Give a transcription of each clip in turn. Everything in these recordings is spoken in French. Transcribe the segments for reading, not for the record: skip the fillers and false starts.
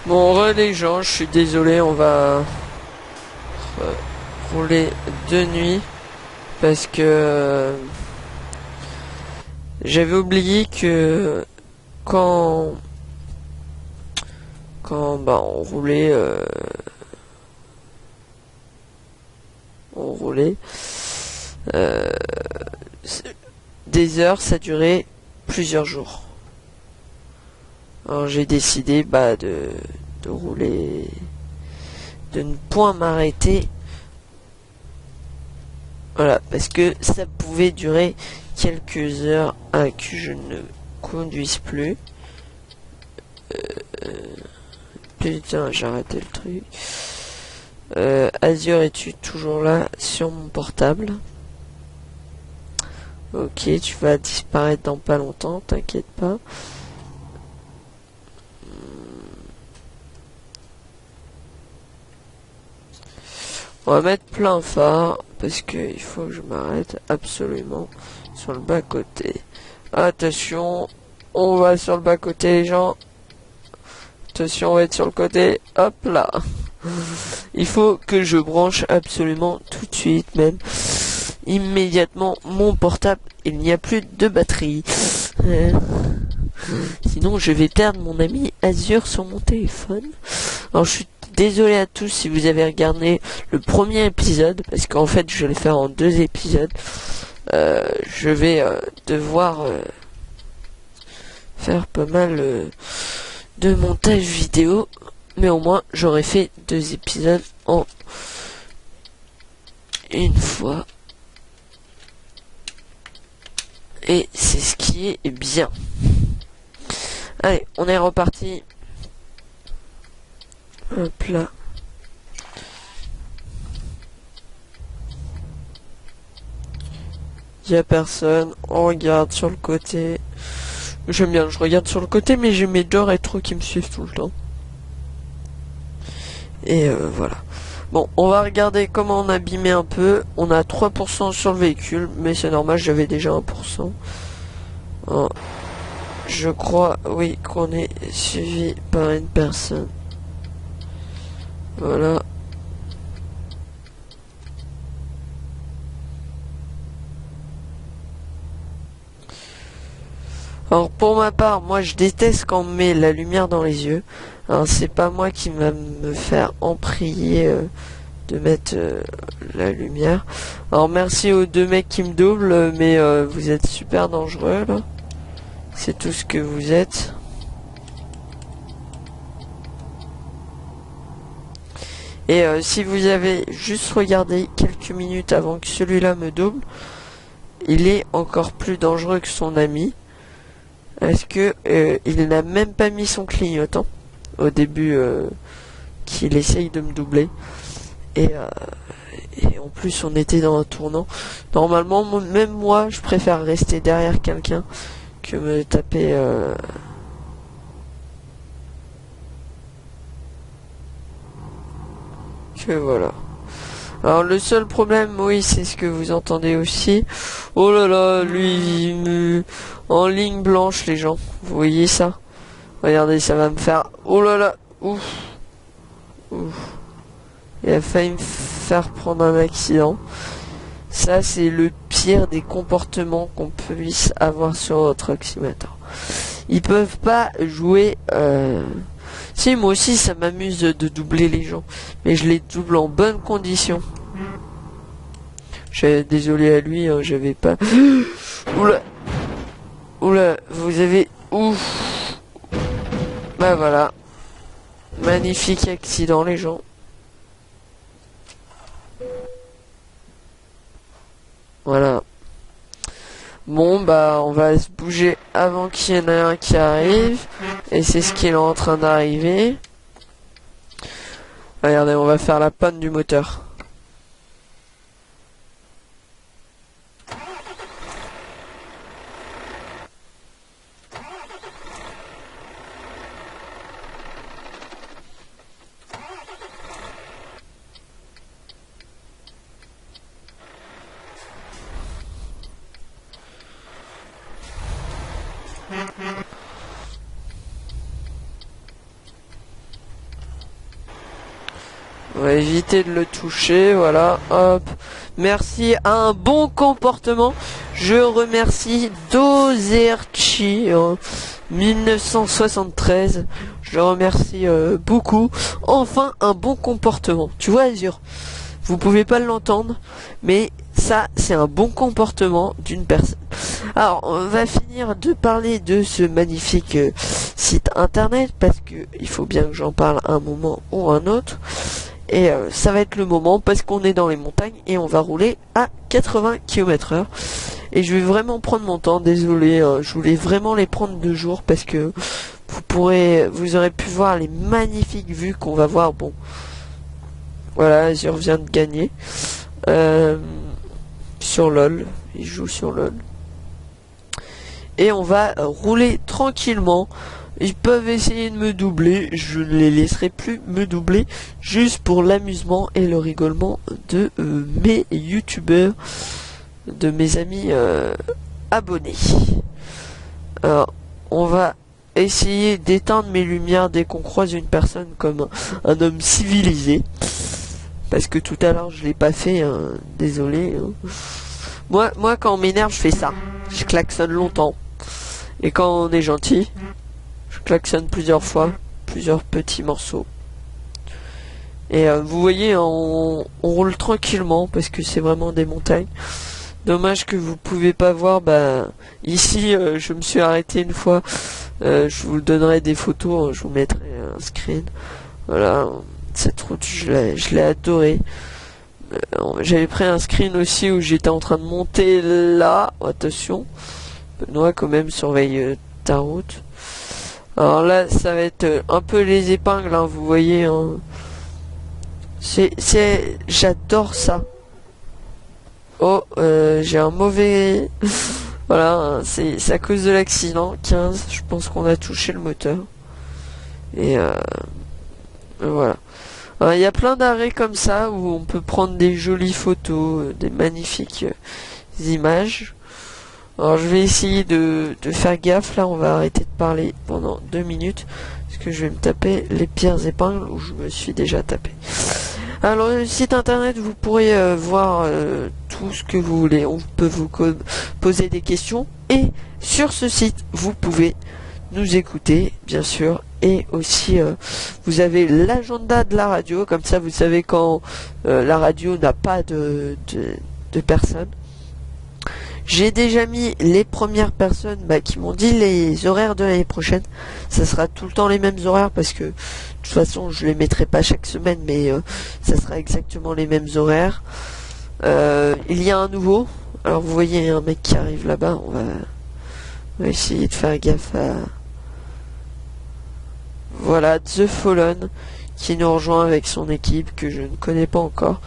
Bon, les gens, je suis désolé, on va rouler de nuit parce que j'avais oublié que quand bah on roulait euh, des heures, ça durait plusieurs jours. Alors j'ai décidé de rouler, de ne point m'arrêter. Voilà, parce que ça pouvait durer quelques heures à que je ne conduise plus. Putain, j'ai arrêté le truc. Azure, es-tu toujours là sur mon portable? Ok, tu vas disparaître dans pas longtemps, t'inquiète pas. On va mettre plein phare parce que il faut que je m'arrête absolument sur le bas côté. Attention, on va sur le bas côté les gens. Attention, on va être sur le côté. Hop là. Il faut que je branche absolument tout de suite même. Immédiatement mon portable. Il n'y a plus de batterie. Sinon je vais perdre mon ami Azure sur mon téléphone. Alors je suis désolé à tous si vous avez regardé le premier épisode, parce qu'en fait je vais le faire en 2 épisodes. Je vais devoir faire pas mal de montage vidéo, mais au moins j'aurais fait 2 épisodes en une fois. Et c'est ce qui est bien. Allez, on est reparti. Hop là. Il n'y a personne. On regarde sur le côté. J'aime bien, je regarde sur le côté, mais j'ai mes 2 rétros qui me suivent tout le temps. Et voilà. Bon, on va regarder comment on a abîmé un peu. On a 3% sur le véhicule, mais c'est normal, j'avais déjà 1%. Oh. Je crois, oui, qu'on est suivi par une personne. Voilà. Alors pour ma part, moi je déteste quand on met la lumière dans les yeux. Alors c'est pas moi qui va me faire en prier de mettre la lumière. Alors merci aux 2 mecs qui me doublent, mais vous êtes super dangereux là. C'est tout ce que vous êtes. Et si vous avez juste regardé quelques minutes avant que celui-là me double, il est encore plus dangereux que son ami. Est-ce que il n'a même pas mis son clignotant au début qu'il essaye de me doubler. Et en plus on était dans un tournant. Normalement même moi je préfère rester derrière quelqu'un que me taper que voilà. Alors le seul problème, oui, c'est ce que vous entendez aussi. Oh là là, lui en ligne blanche les gens. Vous voyez ça? Regardez, ça va me faire. Oh là là, ouf. Ouf. Il a failli me faire prendre un accident. Ça, c'est le pire des comportements qu'on puisse avoir sur votre oxymator. Ils peuvent pas jouer. Si, moi aussi, ça m'amuse de doubler les gens, mais je les double en bonnes conditions. Désolé à lui, hein, j'avais pas. Oula, oula, vous avez. Ouf. Bah voilà, magnifique accident, les gens. Voilà. Bon, bah, on va se bouger avant qu'il y en ait un qui arrive. Et c'est ce qui est en train d'arriver. Regardez, on va faire la panne du moteur. On va éviter de le toucher, voilà, hop. Merci à un bon comportement. Je remercie Dozerchi 1973. Je le remercie beaucoup. Enfin, un bon comportement. Tu vois, Azur, vous pouvez pas l'entendre, mais ça, c'est un bon comportement d'une personne. Alors, on va finir de parler de ce magnifique site internet, parce que il faut bien que j'en parle un moment ou un autre. Et ça va être le moment, parce qu'on est dans les montagnes et on va rouler à 80 km/h. Et je vais vraiment prendre mon temps, désolé, je voulais vraiment les prendre 2 jours, parce que vous aurez pu voir les magnifiques vues qu'on va voir. Bon, voilà, Azur vient de gagner sur LOL, il joue sur LOL. Et on va rouler tranquillement. Ils peuvent essayer de me doubler, je ne les laisserai plus me doubler, juste pour l'amusement et le rigolement de mes youtubeurs, de mes amis abonnés. Alors, on va essayer d'éteindre mes lumières dès qu'on croise une personne comme un homme civilisé. Parce que tout à l'heure je l'ai pas fait, hein, désolé. Hein. Moi quand on m'énerve je fais ça, je klaxonne longtemps. Et quand on est gentil, je klaxonne plusieurs fois, plusieurs petits morceaux. Et vous voyez, on roule tranquillement parce que c'est vraiment des montagnes. Dommage que vous pouvez pas voir, bah ici je me suis arrêté une fois, je vous donnerai des photos, hein, je vous mettrai un screen. Voilà, cette route je l'ai adorée. J'avais pris un screen aussi où j'étais en train de monter là, attention, Benoît quand même surveille ta route. Alors là ça va être un peu les épingles, hein, vous voyez, hein. J'adore ça. Oh, j'ai un mauvais... Voilà, hein, c'est à cause de l'accident. 15, je pense qu'on a touché le moteur. Et voilà. Il y a plein d'arrêts comme ça où on peut prendre des jolies photos, des magnifiques images. Alors je vais essayer de faire gaffe. Là, on va arrêter de parler pendant 2 minutes. Parce que je vais me taper les pires épingles où je me suis déjà tapé. Alors le site internet, vous pourrez voir tout ce que vous voulez. On peut vous poser des questions. Et sur ce site, vous pouvez nous écouter, bien sûr. Et aussi, vous avez l'agenda de la radio. Comme ça, vous savez quand la radio n'a pas de personnes. J'ai déjà mis les premières personnes qui m'ont dit les horaires de l'année prochaine. Ça sera tout le temps les mêmes horaires parce que de toute façon je les mettrai pas chaque semaine, mais ça sera exactement les mêmes horaires. Il y a un nouveau. Alors vous voyez un mec qui arrive là-bas. On va essayer de faire gaffe à... Voilà, The Fallen qui nous rejoint avec son équipe que je ne connais pas encore.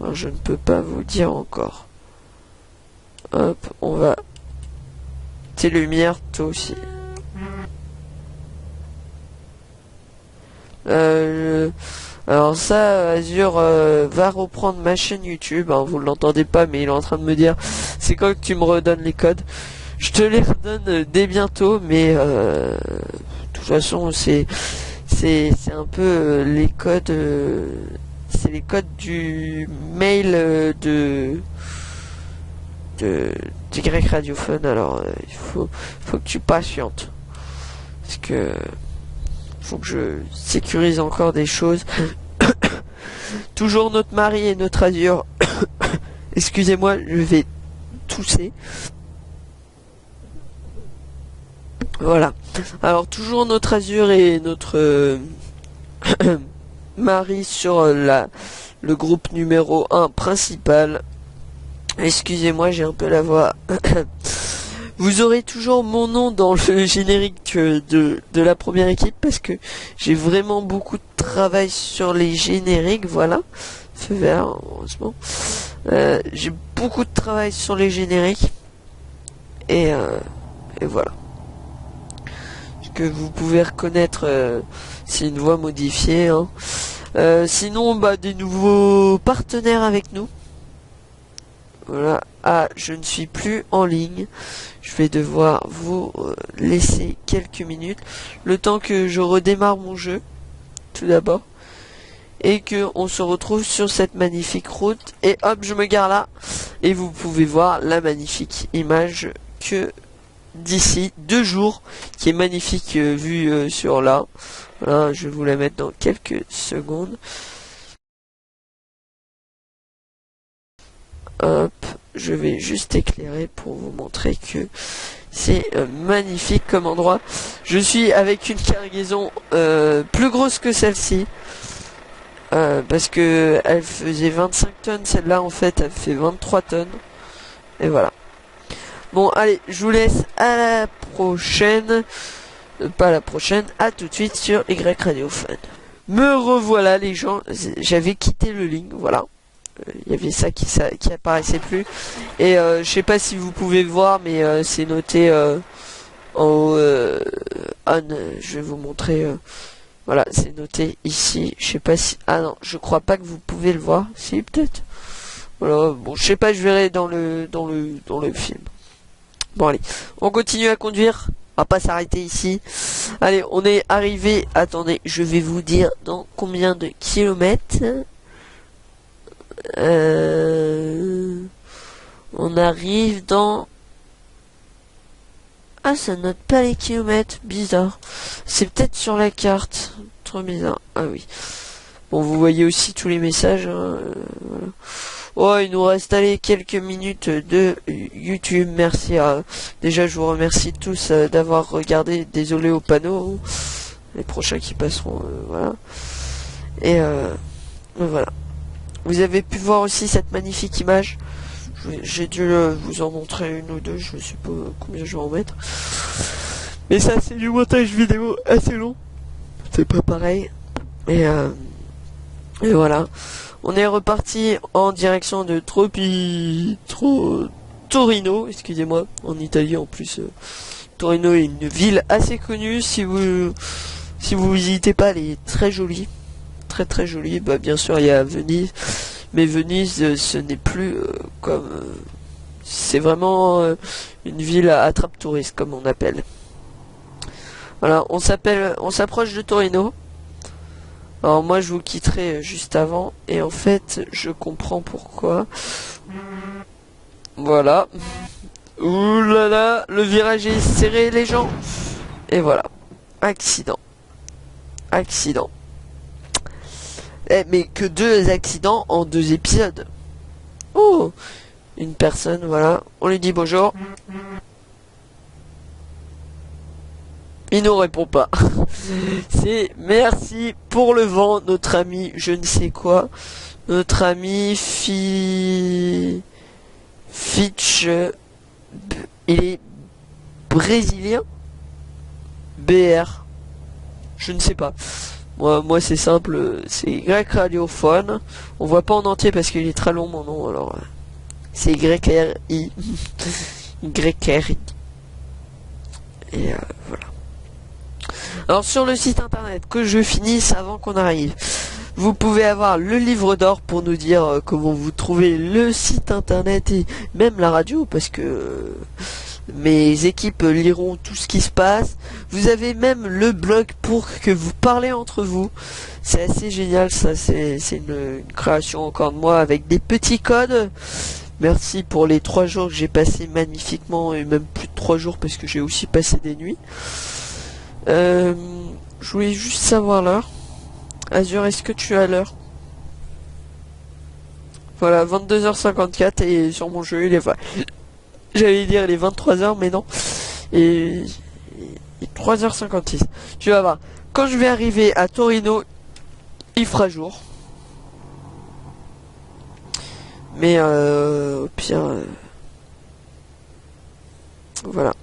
Alors, je ne peux pas vous dire encore. Hop, on va... Tes lumières, toi aussi. Alors ça, Azur va reprendre ma chaîne YouTube. Hein, vous ne l'entendez pas, mais il est en train de me dire c'est quand que tu me redonnes les codes. Je te les redonne dès bientôt, mais de toute façon, c'est un peu les codes... c'est les codes du mail du grec radiophone. Alors il faut que tu patientes parce que faut que je sécurise encore des choses. Toujours notre mari et notre Azur. Excusez-moi, je vais tousser. Voilà. Alors toujours notre Azur et notre mari sur le groupe numéro 1 principal. Excusez-moi, j'ai un peu la voix. Vous aurez toujours mon nom dans le générique de la première équipe parce que j'ai vraiment beaucoup de travail sur les génériques. Voilà, feu vert, heureusement. J'ai beaucoup de travail sur les génériques et voilà. Ce que vous pouvez reconnaître, c'est une voix modifiée. Hein. Sinon, des nouveaux partenaires avec nous. Voilà. Ah, je ne suis plus en ligne. Je vais devoir vous laisser quelques minutes. Le temps que je redémarre mon jeu. Tout d'abord. et que on se retrouve sur cette magnifique route. Et hop, je me gare là et vous pouvez voir la magnifique image que d'ici 2 jours, qui est magnifique vue sur là. Voilà, je vais vous la mettre dans quelques secondes. Hop, je vais juste éclairer pour vous montrer que c'est magnifique comme endroit. Je suis avec une cargaison plus grosse que celle-ci. Parce que elle faisait 25 tonnes, celle-là en fait elle fait 23 tonnes. Et voilà. Bon allez, je vous laisse à la prochaine. Pas à la prochaine, à tout de suite sur Y Radio Fun. Me revoilà les gens, j'avais quitté le link, voilà. Il y avait ça qui apparaissait plus. Et je sais pas si vous pouvez voir, mais c'est noté en haut. Je vais vous montrer. Voilà, c'est noté ici. Je sais pas si. Ah non, je crois pas que vous pouvez le voir. Si, peut-être. Voilà, bon, je sais pas, je verrai dans le film. Bon, allez, on continue à conduire. On va pas s'arrêter ici. Allez, on est arrivé. Attendez, je vais vous dire dans combien de kilomètres. On arrive dans... Ah, ça note pas les kilomètres. Bizarre. C'est peut-être sur la carte. Trop bizarre. Ah oui. Bon, vous voyez aussi tous les messages. Hein, voilà. Oh, il nous reste allez quelques minutes de YouTube. Merci à... Déjà, je vous remercie tous d'avoir regardé. Désolé au panneau. Les prochains qui passeront, voilà. Et voilà. Vous avez pu voir aussi cette magnifique image. J'ai dû vous en montrer une ou deux. Je ne sais pas combien je vais en mettre. Mais ça, c'est du montage vidéo assez long. C'est pas pareil. Et voilà. On est reparti en direction de Torino, excusez-moi, en Italie en plus. Torino est une ville assez connue. Si vous visitez pas, elle est très jolie, très jolie. Bah bien sûr il y a Venise, mais Venise ce n'est plus comme c'est vraiment une ville à attrape touriste comme on appelle. Voilà, on s'approche de Torino. Alors moi je vous quitterai juste avant et en fait je comprends pourquoi. Voilà. Ouh là là, le virage est serré les gens. Et voilà. Accident. Mais que 2 accidents en 2 épisodes. Oh, une personne, voilà. On lui dit bonjour. Il nous répond pas. C'est merci pour le vent, notre ami, je ne sais quoi. Notre ami Fitch. Il est brésilien. BR. Je ne sais pas. Moi c'est simple, c'est Y radiophone. On voit pas en entier parce qu'il est très long mon nom, alors c'est YRI. YRI. Et voilà. Alors sur le site internet, que je finisse avant qu'on arrive, vous pouvez avoir le livre d'or pour nous dire comment vous trouvez le site internet et même la radio, parce que mes équipes liront tout ce qui se passe. Vous avez même le blog pour que vous parlez entre vous. C'est assez génial ça, c'est une création encore de moi avec des petits codes. Merci pour les 3 jours que j'ai passé magnifiquement, et même plus de 3 jours parce que j'ai aussi passé des nuits. Je voulais juste savoir l'heure. Azure, est-ce que tu as l'heure? Voilà, 22h54 et sur mon jeu il est... J'allais dire il est 23h mais non. Et 3h56. Tu vas voir. Quand je vais arriver à Torino, il fera jour. Mais au pire... voilà.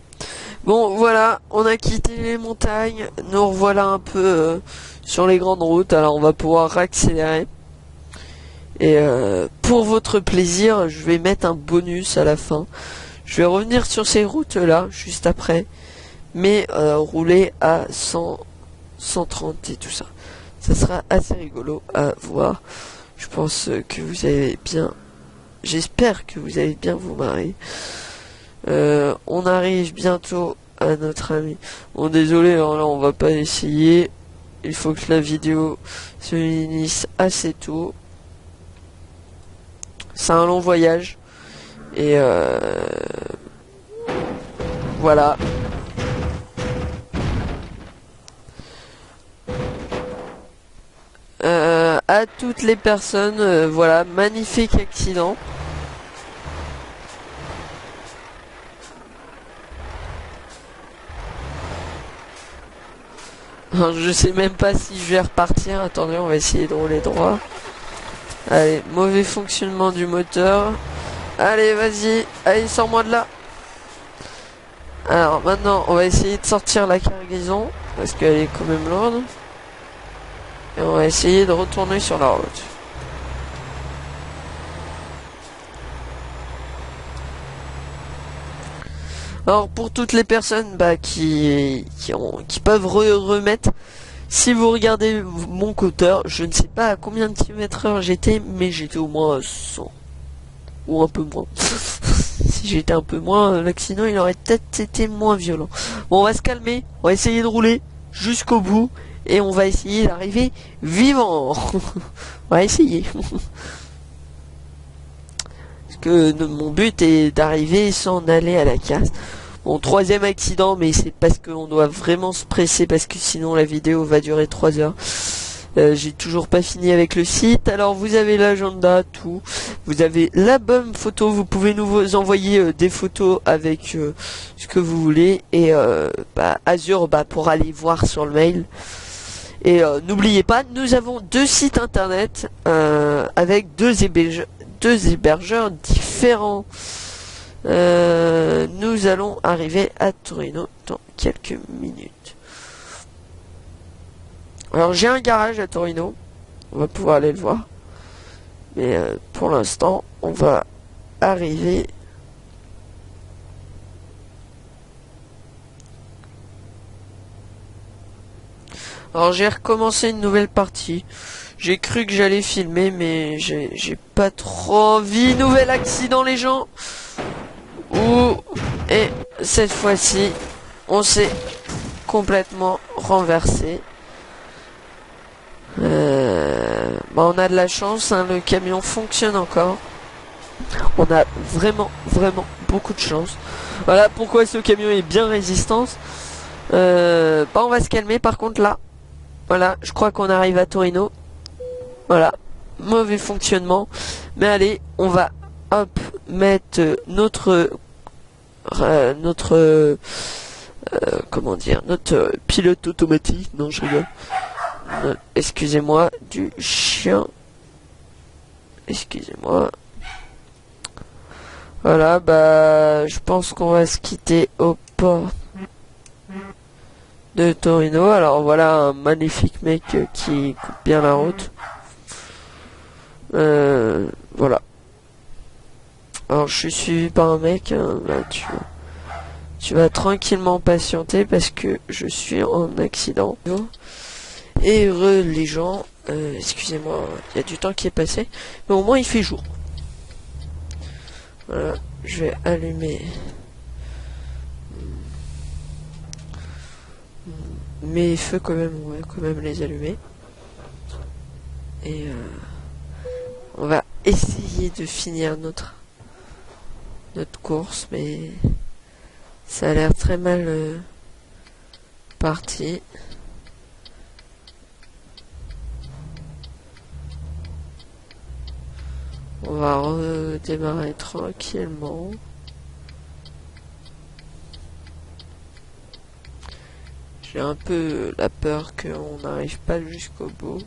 Bon, voilà, on a quitté les montagnes, nous revoilà un peu sur les grandes routes, alors on va pouvoir accélérer. Et pour votre plaisir, je vais mettre un bonus à la fin. Je vais revenir sur ces routes-là, juste après, mais rouler à 130 et tout ça. Ça sera assez rigolo à voir. Je pense que vous avez bien... J'espère que vous allez bien vous marrer. On arrive bientôt à notre ami. Bon, désolé, alors là on va pas essayer. il faut que la vidéo se finisse assez tôt. C'est un long voyage. Et voilà. À toutes les personnes, voilà, magnifique accident. Je sais même pas si je vais repartir. Attendez, on va essayer de rouler droit. Allez, mauvais fonctionnement du moteur. Allez, vas-y. Allez, sors-moi de là. Alors, maintenant, on va essayer de sortir la cargaison. Parce qu'elle est quand même lourde. Et on va essayer de retourner sur la route. Alors, pour toutes les personnes qui peuvent remettre... Si vous regardez mon compteur, je ne sais pas à combien de km/h j'étais, mais j'étais au moins 100. Ou un peu moins. Si j'étais un peu moins, l'accident il aurait peut-être été moins violent. Bon, on va se calmer, on va essayer de rouler jusqu'au bout, et on va essayer d'arriver vivant. On va essayer. Parce que mon but est d'arriver sans aller à la casse. Bon, troisième accident, mais c'est parce qu'on doit vraiment se presser, parce que sinon la vidéo va durer 3 heures. J'ai toujours pas fini avec le site. Alors vous avez l'agenda, tout. Vous avez l'album photo. Vous pouvez nous envoyer des photos avec ce que vous voulez. Et Azure pour aller voir sur le mail. Et n'oubliez pas, nous avons 2 sites internet avec deux hébergeurs différents. Nous allons arriver à Torino dans quelques minutes. Alors j'ai un garage à Torino, on va pouvoir aller le voir. Mais pour l'instant, on va arriver. Alors j'ai recommencé une nouvelle partie. J'ai cru que j'allais filmer, mais j'ai pas trop envie. Nouvel accident, les gens. Et cette fois-ci, on s'est complètement renversé. On a de la chance, hein, le camion fonctionne encore. On a vraiment beaucoup de chance. Voilà pourquoi ce camion est bien résistant. On va se calmer par contre là. Voilà, je crois qu'on arrive à Torino. Voilà, mauvais fonctionnement. Mais allez, on va mettre notre comment dire, notre pilote automatique. Non, je rigole. Excusez-moi du chien. Excusez-moi. Voilà, je pense qu'on va se quitter au port de Torino. Alors voilà un magnifique mec qui coupe bien la route. Voilà. Alors je suis suivi par un mec, hein, là tu vas tranquillement patienter parce que je suis en accident. Et heureux les gens, excusez-moi, il y a du temps qui est passé, mais au moins il fait jour. Voilà, je vais allumer mes feux quand même, on va quand même les allumer. Et on va essayer de finir notre course, mais ça a l'air très mal parti. On va redémarrer tranquillement. J'ai un peu la peur qu'on n'arrive pas jusqu'au bout.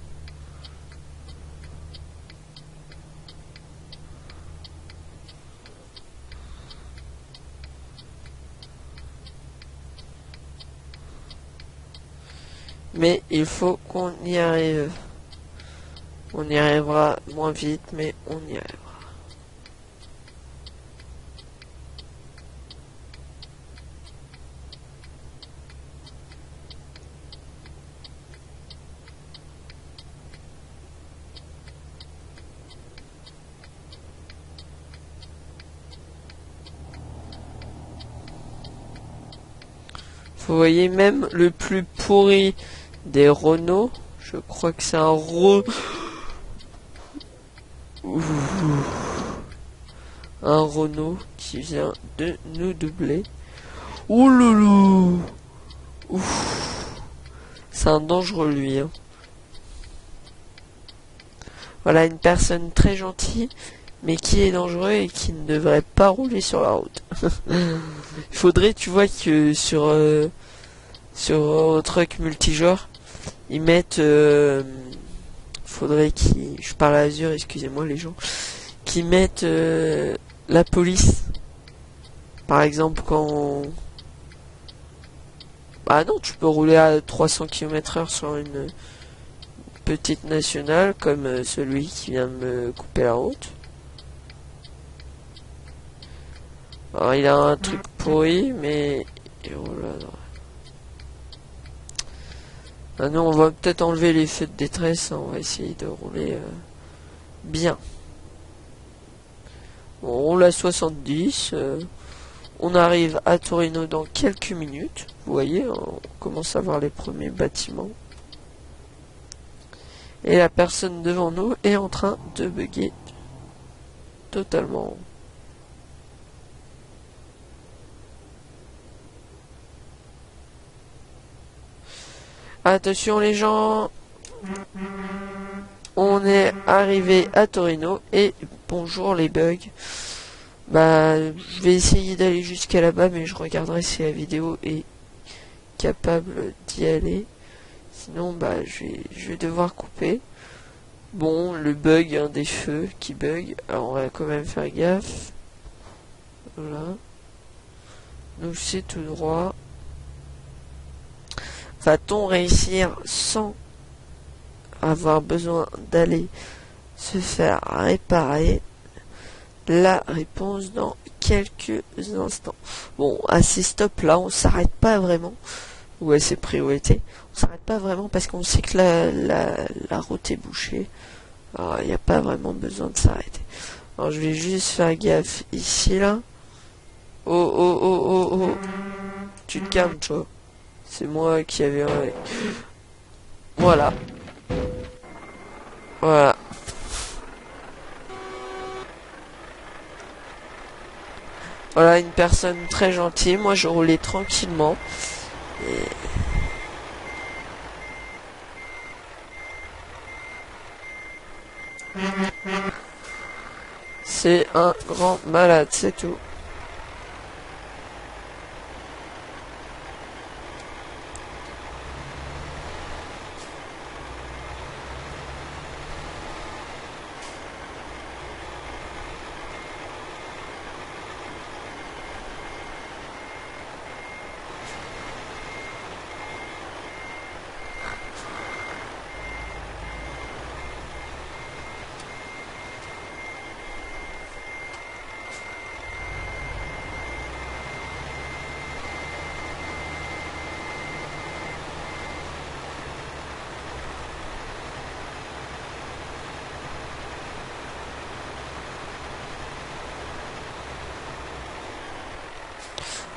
Mais il faut qu'on y arrive. On y arrivera moins vite, mais on y arrivera. Vous voyez, même le plus pourri des Renault. Je crois que c'est un un Renault qui vient de nous doubler. Ouh loulou. Ouf. C'est un dangereux lui. Hein. Voilà une personne très gentille, mais qui est dangereux et qui ne devrait pas rouler sur la route. Il faudrait, tu vois, que sur truck multigenre, ils mettent... faudrait qu'ils... Je parle à Azure, excusez-moi les gens. Qu'ils mettent la police. Par exemple, quand... Ah non, tu peux rouler à 300 km/h sur une petite nationale, comme celui qui vient de me couper la route. Alors, il a un truc pourri, mais... Et oh là là. Ah non, on va peut-être enlever les feux de détresse, hein. On va essayer de rouler bien. Bon, on roule à 70. On arrive à Torino dans quelques minutes. Vous voyez, on commence à voir les premiers bâtiments. Et la personne devant nous est en train de bugger totalement. Attention les gens, on est arrivé à Torino et bonjour les bugs. Bah, je vais essayer d'aller jusqu'à là-bas, mais je regarderai si la vidéo est capable d'y aller. Sinon, bah, je vais devoir couper. Bon, le bug, un des feux qui bug. Alors, on va quand même faire gaffe. Voilà. Nous, c'est tout droit. Va-t-on réussir sans avoir besoin d'aller se faire réparer? La réponse dans quelques instants. Bon, à ces stops là, on s'arrête pas vraiment. Ou à ces priorités, on s'arrête pas vraiment parce qu'on sait que la route est bouchée. Alors, il n'y a pas vraiment besoin de s'arrêter. Alors, je vais juste faire gaffe ici là. Oh oh oh oh oh. Tu te calmes, toi. C'est moi qui avais un... Voilà. Voilà. Voilà une personne très gentille. Moi je roulais tranquillement. Et... c'est un grand malade, c'est tout.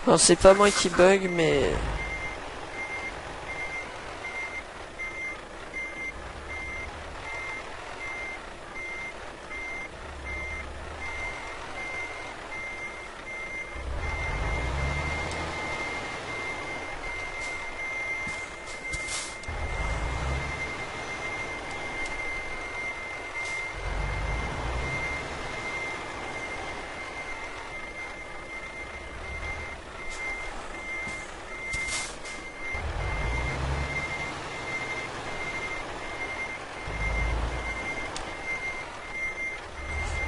Alors c'est pas moi qui bug, mais...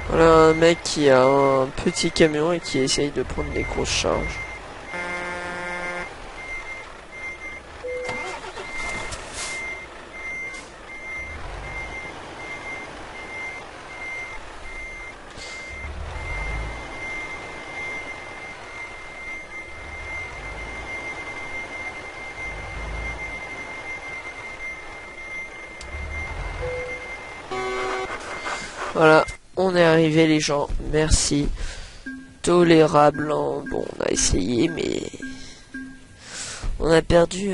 Voilà un mec qui a un petit camion et qui essaye de prendre des grosses charges. Voilà, on est arrivé les gens, merci. Tolérable, hein. Bon, on a essayé, mais on a perdu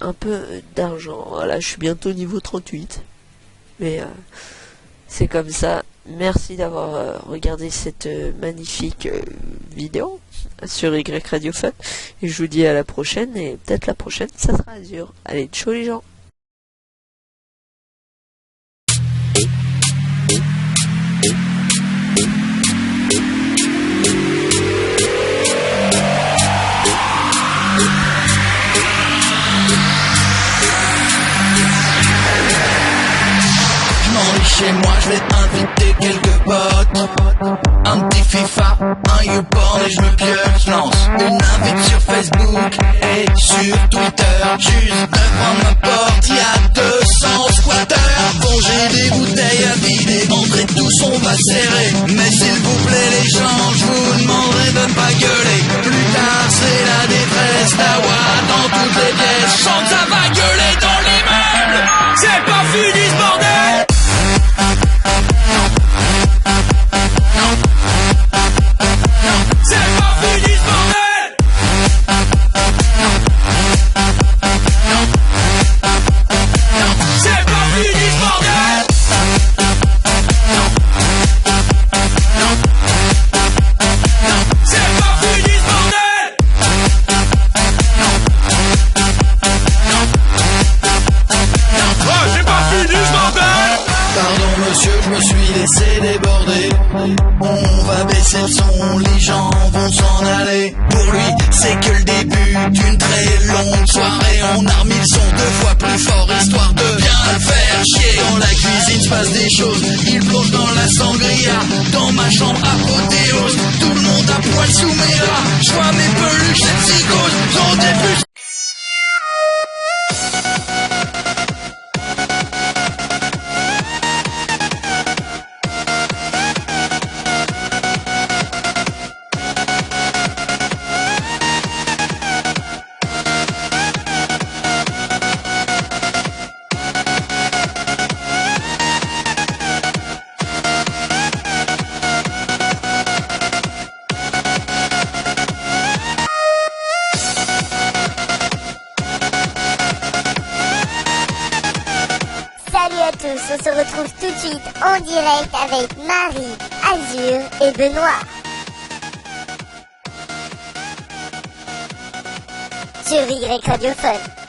un peu d'argent. Voilà, je suis bientôt niveau 38. Mais c'est comme ça. Merci d'avoir regardé cette magnifique vidéo sur Y Radio Fun. Et je vous dis à la prochaine. Et peut-être la prochaine, ça sera Azure. Allez, ciao les gens. Chez moi, je vais inviter quelques potes. Un petit FIFA, un YouPorn et je me pioche. Je lance une invite sur Facebook et sur Twitter. Juste devant ma porte, y'a 200 squatteurs. Bon, j'ai des bouteilles à vider, entrez tous, on va serrer. Mais s'il vous plaît les gens, je vous demanderai de ne pas gueuler. Plus tard, c'est la détresse, Dawa dans toutes les pièces. Chante, ça va gueuler dans les meubles. C'est pas fini ce bordel. Je me suis laissé déborder. On va baisser le son, les gens vont s'en aller. Pour lui, c'est que le début d'une très longue soirée. On a remis le son 2 fois plus fort, histoire de bien le faire chier. Dans la cuisine se passe des choses, il plonge dans la sangria. Dans ma chambre apothéose, tout le monde à poil sous mes draps. Je vois mes peluches, cette psychose, j'en défuse. Salut à tous, on se retrouve tout de suite en direct avec Marie, Azure et Benoît. Sur Y Radio Fun.